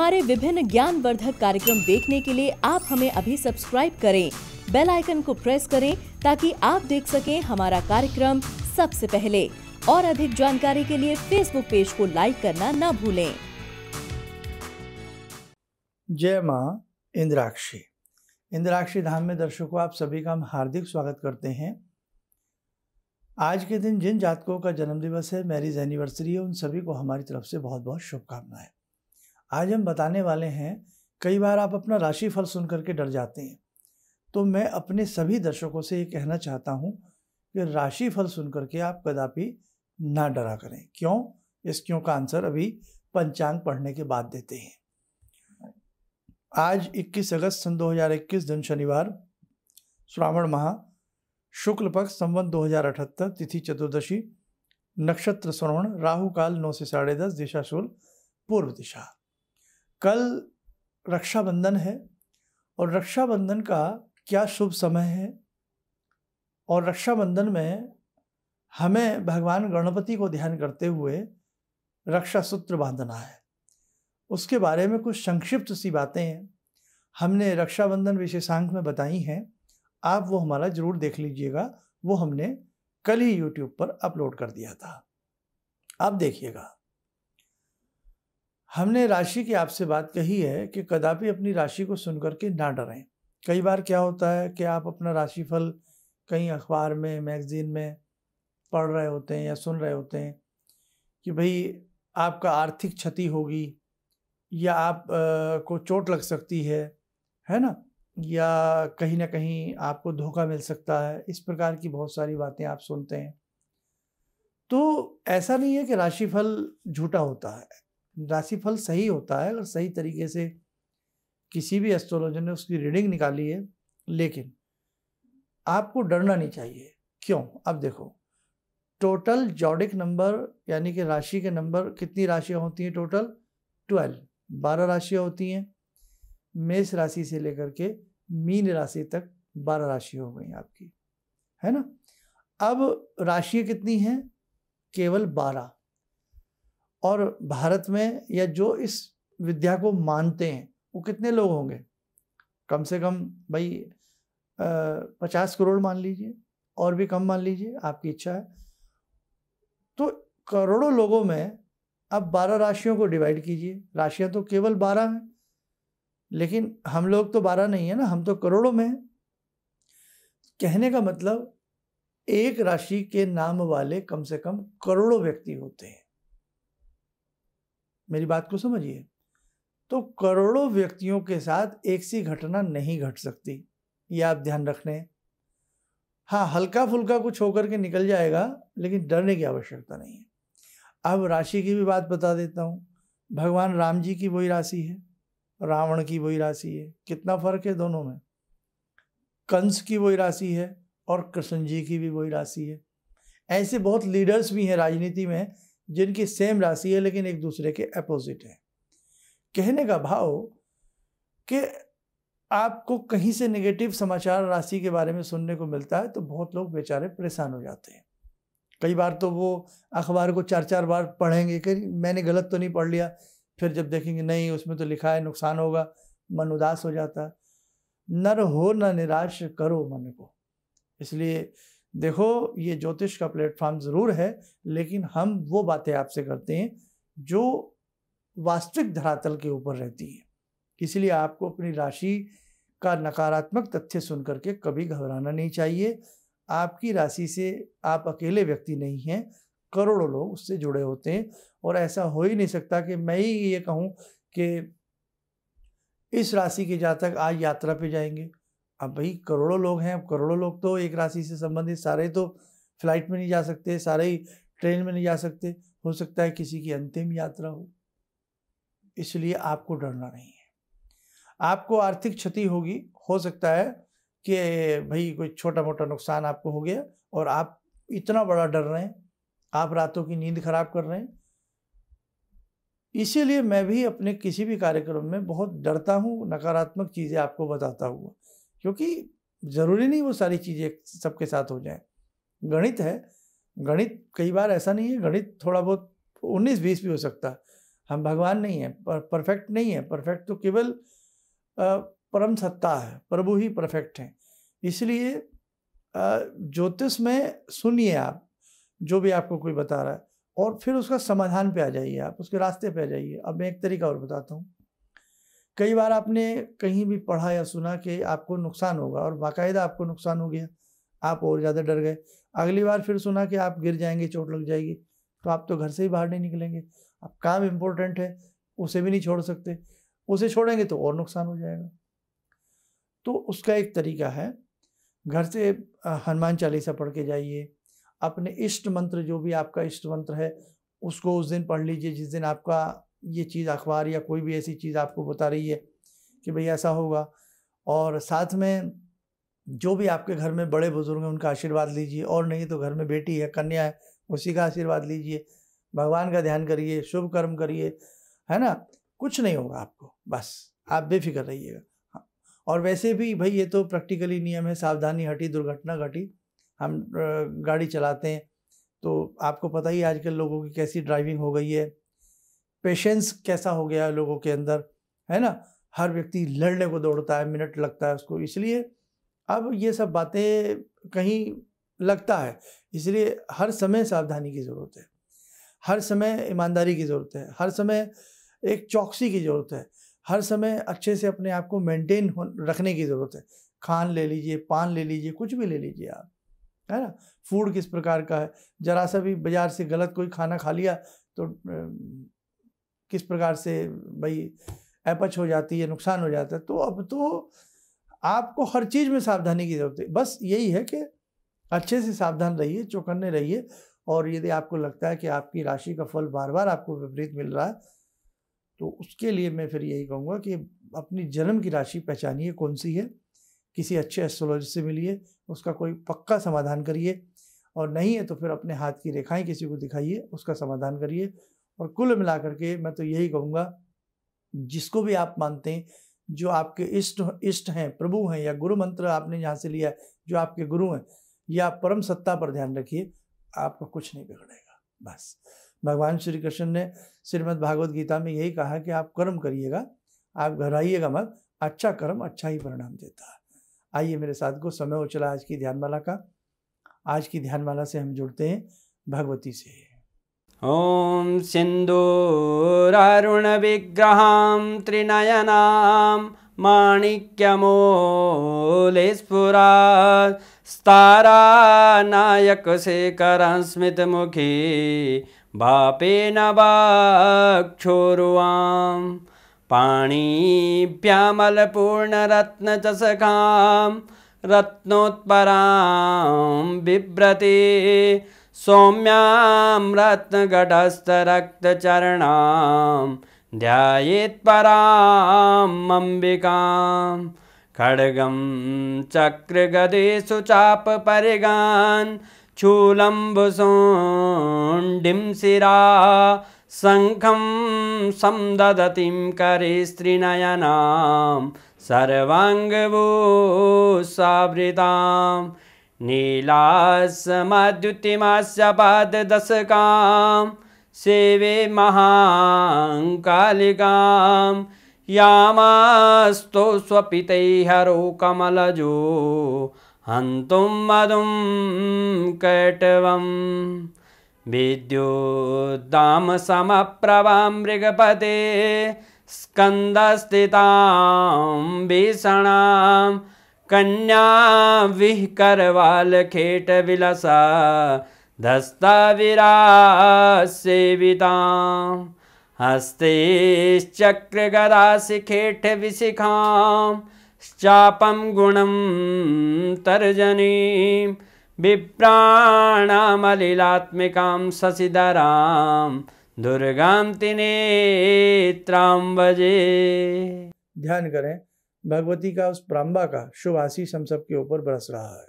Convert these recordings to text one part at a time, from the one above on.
हमारे विभिन्न ज्ञानवर्धक कार्यक्रम देखने के लिए आप हमें अभी सब्सक्राइब करें, बेल आइकन को प्रेस करें ताकि आप देख सकें हमारा कार्यक्रम सबसे पहले। और अधिक जानकारी के लिए फेसबुक पेज को लाइक करना ना भूलें। जय मां इंद्राक्षी। इंद्राक्षी धाम में दर्शकों आप सभी का हम हार्दिक स्वागत करते हैं। आज के दिन जिन जातकों का जन्मदिवस है, मैरिज एनिवर्सरी है, उन सभी को हमारी तरफ से बहुत बहुत शुभकामनाएं। आज हम बताने वाले हैं, कई बार आप अपना राशिफल सुन करके डर जाते हैं, तो मैं अपने सभी दर्शकों से ये कहना चाहता हूँ कि राशिफल सुन करके आप कदापि ना डरा करें। क्यों? इस क्यों का आंसर अभी पंचांग पढ़ने के बाद देते हैं। आज 21 अगस्त सन 2021 दिन शनिवार, श्रावण माह, शुक्ल पक्ष, संवत 2078, तिथि चतुर्दशी, नक्षत्र श्रवण, राहु काल 9 से 10:30, दिशा शूल पूर्व दिशा। कल रक्षाबंधन है और रक्षाबंधन का क्या शुभ समय है और रक्षाबंधन में हमें भगवान गणपति को ध्यान करते हुए रक्षा सूत्र बांधना है। उसके बारे में कुछ संक्षिप्त सी बातें हमने रक्षाबंधन विशेषांक में बताई हैं। आप वो हमारा जरूर देख लीजिएगा। वो हमने कल ही YouTube पर अपलोड कर दिया था। आप देखिएगा। हमने राशि की आपसे बात कही है कि कदापि अपनी राशि को सुनकर के ना डरें। कई बार क्या होता है कि आप अपना राशिफल कहीं अखबार में, मैगजीन में पढ़ रहे होते हैं या सुन रहे होते हैं कि भाई आपका आर्थिक क्षति होगी या आप को चोट लग सकती है ना, या कहीं ना कहीं आपको धोखा मिल सकता है। इस प्रकार की बहुत सारी बातें आप सुनते हैं। तो ऐसा नहीं है कि राशिफल झूठा होता है। राशिफल सही होता है अगर सही तरीके से किसी भी एस्ट्रोलॉजर ने उसकी रीडिंग निकाली है, लेकिन आपको डरना नहीं चाहिए। क्यों? अब देखो, टोटल जॉडिक नंबर यानी कि राशि के नंबर, कितनी राशियां होती हैं टोटल? 12 राशियां होती हैं। मेष राशि से लेकर के मीन राशि तक 12 राशि हो गई आपकी, है ना। अब राशियां कितनी हैं? केवल 12। और भारत में या जो इस विद्या को मानते हैं वो कितने लोग होंगे? कम से कम भाई 50 करोड़ मान लीजिए, और भी कम मान लीजिए, आपकी इच्छा है। तो करोड़ों लोगों में अब 12 राशियों को डिवाइड कीजिए। राशियां तो केवल 12 हैं, लेकिन हम लोग तो 12 नहीं है ना, हम तो करोड़ों में हैं। कहने का मतलब एक राशि के नाम वाले कम से कम करोड़ों व्यक्ति होते हैं। मेरी बात को समझिए। तो करोड़ों व्यक्तियों के साथ एक सी घटना नहीं घट सकती, ये आप ध्यान रखने। हाँ, हल्का फुल्का कुछ होकर के निकल जाएगा, लेकिन डरने की आवश्यकता नहीं है। अब राशि की भी बात बता देता हूँ। भगवान राम जी की वही राशि है, रावण की वही राशि है। कितना फर्क है दोनों में। कंस की वही राशि है और कृष्ण जी की भी वही राशि है। ऐसे बहुत लीडर्स भी हैं राजनीति में जिनकी सेम राशि है, लेकिन एक दूसरे के अपोजिट है। कहने का भाव कि आपको कहीं से नेगेटिव समाचार राशि के बारे में सुनने को मिलता है तो बहुत लोग बेचारे परेशान हो जाते हैं। कई बार तो वो अखबार को 4-4 बार पढ़ेंगे कि मैंने गलत तो नहीं पढ़ लिया, फिर जब देखेंगे नहीं उसमें तो लिखा है नुकसान होगा, मन उदास हो जाता है। नर हो न निराश करो मन को। इसलिए देखो, ये ज्योतिष का प्लेटफॉर्म ज़रूर है, लेकिन हम वो बातें आपसे करते हैं जो वास्तविक धरातल के ऊपर रहती हैं। इसलिए आपको अपनी राशि का नकारात्मक तथ्य सुन करके कभी घबराना नहीं चाहिए। आपकी राशि से आप अकेले व्यक्ति नहीं हैं, करोड़ों लोग उससे जुड़े होते हैं। और ऐसा हो ही नहीं सकता कि मैं ही ये कहूँ कि इस राशि के जातक आज यात्रा पे जाएंगे। अब भाई करोड़ों लोग हैं, अब करोड़ों लोग तो एक राशि से संबंधित सारे तो फ्लाइट में नहीं जा सकते, सारे ही ट्रेन में नहीं जा सकते। हो सकता है किसी की अंतिम यात्रा हो। इसलिए आपको डरना नहीं है। आपको आर्थिक क्षति होगी, हो सकता है कि भाई कोई छोटा मोटा नुकसान आपको हो गया और आप इतना बड़ा डर रहे हैं, आप रातों की नींद खराब कर रहे हैं। इसीलिए मैं भी अपने किसी भी कार्यक्रम में बहुत डरता हूँ, नकारात्मक चीज़ें आपको बताता हुआ, क्योंकि ज़रूरी नहीं वो सारी चीज़ें सबके साथ हो जाएं। गणित है, गणित कई बार ऐसा नहीं है, गणित थोड़ा बहुत 19-20 भी हो सकता है। हम भगवान नहीं है, परफेक्ट नहीं है। परफेक्ट तो केवल परम सत्ता है, प्रभु ही परफेक्ट हैं। इसलिए ज्योतिष में सुनिए आप जो भी आपको कोई बता रहा है, और फिर उसका समाधान पे आ जाइए, आप उसके रास्ते पे आ जाइए। अब मैं एक तरीका और बताता हूँ। कई बार आपने कहीं भी पढ़ा या सुना कि आपको नुकसान होगा, और बाकायदा आपको नुकसान हो गया, आप और ज़्यादा डर गए। अगली बार फिर सुना कि आप गिर जाएंगे, चोट लग जाएगी, तो आप तो घर से ही बाहर नहीं निकलेंगे। अब काम इम्पोर्टेंट है, उसे भी नहीं छोड़ सकते, उसे छोड़ेंगे तो और नुकसान हो जाएगा। तो उसका एक तरीका है, घर से हनुमान चालीसा पढ़ के जाइए। अपने इष्ट मंत्र, जो भी आपका इष्ट मंत्र है, उसको उस दिन पढ़ लीजिए जिस दिन आपका ये चीज़, अखबार या कोई भी ऐसी चीज़ आपको बता रही है कि भाई ऐसा होगा। और साथ में जो भी आपके घर में बड़े बुजुर्ग हैं उनका आशीर्वाद लीजिए, और नहीं तो घर में बेटी है, कन्या है, उसी का आशीर्वाद लीजिए। भगवान का ध्यान करिए, शुभ कर्म करिए, है ना। कुछ नहीं होगा आपको, बस आप बेफिक्र रहिएगा। हाँ, और वैसे भी भाई ये तो प्रैक्टिकली नियम है, सावधानी हटी दुर्घटना घटी। हम गाड़ी चलाते हैं तो आपको पता ही आजकल लोगों की कैसी ड्राइविंग हो गई है, पेशेंस कैसा हो गया है लोगों के अंदर, है ना। हर व्यक्ति लड़ने को दौड़ता है, मिनट लगता है उसको। इसलिए अब ये सब बातें कहीं लगता है, इसलिए हर समय सावधानी की ज़रूरत है, हर समय ईमानदारी की ज़रूरत है, हर समय एक चौकसी की ज़रूरत है, हर समय अच्छे से अपने आप को मेंटेन रखने की ज़रूरत है। खान ले लीजिए, पान ले लीजिए, कुछ भी ले लीजिए आप, है ना। फूड किस प्रकार का है, जरा सा भी बाज़ार से गलत कोई खाना खा लिया तो किस प्रकार से भाई अपच हो जाती है, नुकसान हो जाता है। तो अब तो आपको हर चीज़ में सावधानी की ज़रूरत है। बस यही है कि अच्छे से सावधान रहिए, चौकन्ने रहिए। और यदि आपको लगता है कि आपकी राशि का फल बार बार आपको विपरीत मिल रहा है, तो उसके लिए मैं फिर यही कहूँगा कि अपनी जन्म की राशि पहचानिए कौन सी है, किसी अच्छे एस्ट्रोलॉजिस्ट से मिलिए, उसका कोई पक्का समाधान करिए, और नहीं है तो फिर अपने हाथ की रेखाएं किसी को दिखाइए, उसका समाधान करिए। और कुल मिलाकर के मैं तो यही कहूँगा, जिसको भी आप मानते हैं, जो आपके इष्ट हैं, प्रभु हैं, या गुरु मंत्र आपने जहाँ से लिया है, जो आपके गुरु हैं, या परम सत्ता पर ध्यान रखिए, आपका कुछ नहीं बिगड़ेगा। बस भगवान श्री कृष्ण ने श्रीमद् भागवत गीता में यही कहा कि आप कर्म करिएगा, आप घबराइएगा मत, अच्छा कर्म अच्छा ही परिणाम देता है। आइए मेरे साथ को, समय हो चला आज की ध्यानमाला का। आज की ध्यानमाला से हम जुड़ते हैं भगवती से। ओम सिंदूरारुण विग्रहां त्रिनयनां माणिक्यमूले स्फुरात् स्तारानायकशेखरं स्मितमुखी बापेन वक्षोरुवां पाणिभ्यामलपूर्णरत्नचषकां रत्नोत्परां बिभ्रति सौम्यां रत्नघटस्थरक्तचरणां ध्यायेत् पराम् अम्बिकां खड्गं चक्रगदेषु चापपरिगान् शूलम्बुशुण्डिं शिरा शङ्खं समदधतीं करे स्त्रीनयनां सर्वाङ्गभूषावृतां नीलासमद्युतिमास्य पाददशकां सेवे महाकालिकां यामास्तो स्वपितैहरो कमलजो हन्तुं मधुं कैटवं विद्युद्दामसमप्रभां मृगपते स्कन्दस्थितां भीषणां कन्या विहकरवालखेटविलसा धस्ताविरासेवितां हस्तेश्चक्रगदाशिखेटविशिखां चापं गुणं तर्जनीं विप्राणामलिलात्मिकां शशिधरां दुर्गां त्रिनेत्रां भजे। ध्यान करें, भगवती का उस प्रांबा का शुभ आशीष हम सबके ऊपर बरस रहा है।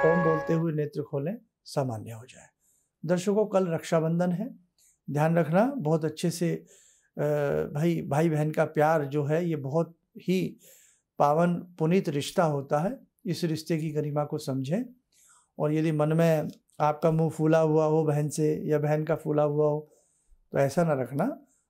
ओम बोलते हुए नेत्र खोलें, सामान्य हो जाए। दर्शकों, कल रक्षाबंधन है ध्यान रखना, बहुत अच्छे से भाई बहन का प्यार जो है ये बहुत ही पावन पुनीत रिश्ता होता है। इस रिश्ते की गरिमा को समझें, और यदि मन में आपका मुंह फूला हुआ हो बहन से या बहन का फूला हुआ हो तो ऐसा ना रखना,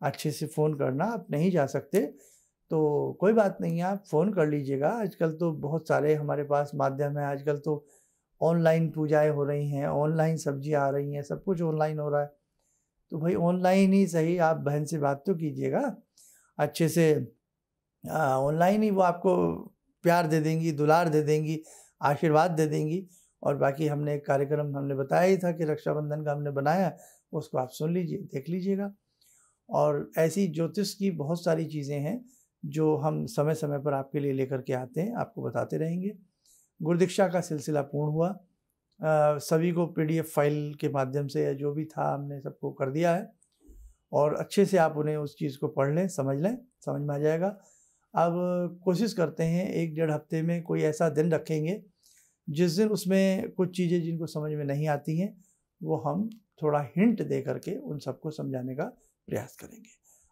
अच्छे से फ़ोन करना। आप नहीं जा सकते तो कोई बात नहीं है, आप फ़ोन कर लीजिएगा। आजकल तो बहुत सारे हमारे पास माध्यम हैं, आजकल तो ऑनलाइन पूजाएं हो रही हैं, ऑनलाइन सब्जियां आ रही हैं, सब कुछ ऑनलाइन हो रहा है। तो भाई ऑनलाइन ही सही, आप बहन से बात तो कीजिएगा अच्छे से। ऑनलाइन ही वो आपको प्यार दे देंगी, दुलार दे देंगी, आशीर्वाद दे देंगी। और बाकी हमने एक कार्यक्रम हमने बताया ही था कि रक्षाबंधन का हमने बनाया, उसको आप सुन लीजिए, देख लीजिएगा। और ऐसी ज्योतिष की बहुत सारी चीज़ें हैं जो हम समय समय पर आपके लिए लेकर के आते हैं, आपको बताते रहेंगे। गुरुदीक्षा का सिलसिला पूर्ण हुआ, सभी को PDF फाइल के माध्यम से या जो भी था हमने सबको कर दिया है, और अच्छे से आप उन्हें उस चीज़ को पढ़ लें, समझ में आ जाएगा। अब कोशिश करते हैं 1-1.5 हफ्ते में कोई ऐसा दिन रखेंगे जिस दिन उसमें कुछ चीज़ें जिनको समझ में नहीं आती हैं वो हम थोड़ा हिंट दे करके उन सबको समझाने का प्रयास करेंगे।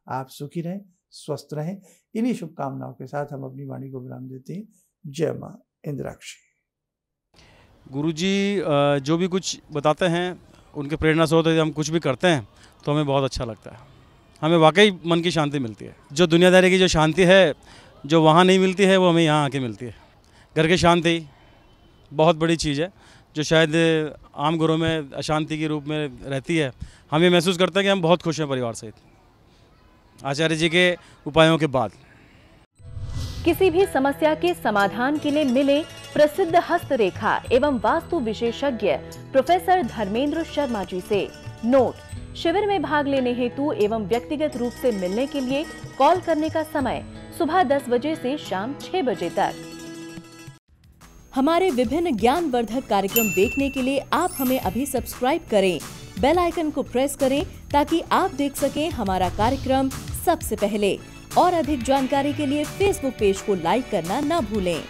आप सुखी रहें, स्वस्थ रहें, इन्हीं शुभकामनाओं के साथ हम अपनी वाणी को विराम देते हैं। जय माँ इंद्राक्षी। गुरुजी जो भी कुछ बताते हैं उनके प्रेरणा से होते हैं, हम कुछ भी करते हैं तो हमें बहुत अच्छा लगता है, हमें वाकई मन की शांति मिलती है। जो दुनियादारी की जो शांति है जो वहाँ नहीं मिलती है वो हमें यहाँ आके मिलती है। घर की शांति बहुत बड़ी चीज़ है जो शायद आम घरों में अशांति के रूप में रहती है। हम ये महसूस करते हैं कि हम बहुत खुश हैं परिवार सहित आचार्य जी के उपायों के बाद। किसी भी समस्या के समाधान के लिए मिले प्रसिद्ध हस्तरेखा एवं वास्तु विशेषज्ञ प्रोफेसर धर्मेंद्र शर्मा जी से। नोट: शिविर में भाग लेने हेतु एवं व्यक्तिगत रूप से मिलने के लिए कॉल करने का समय सुबह 10 बजे से शाम 6 बजे तक। हमारे विभिन्न ज्ञानवर्धक कार्यक्रम देखने के लिए आप हमें अभी सब्सक्राइब करें, बेल आइकन को प्रेस करें ताकि आप देख सकें हमारा कार्यक्रम सबसे पहले। और अधिक जानकारी के लिए फेसबुक पेज को लाइक करना न भूलें।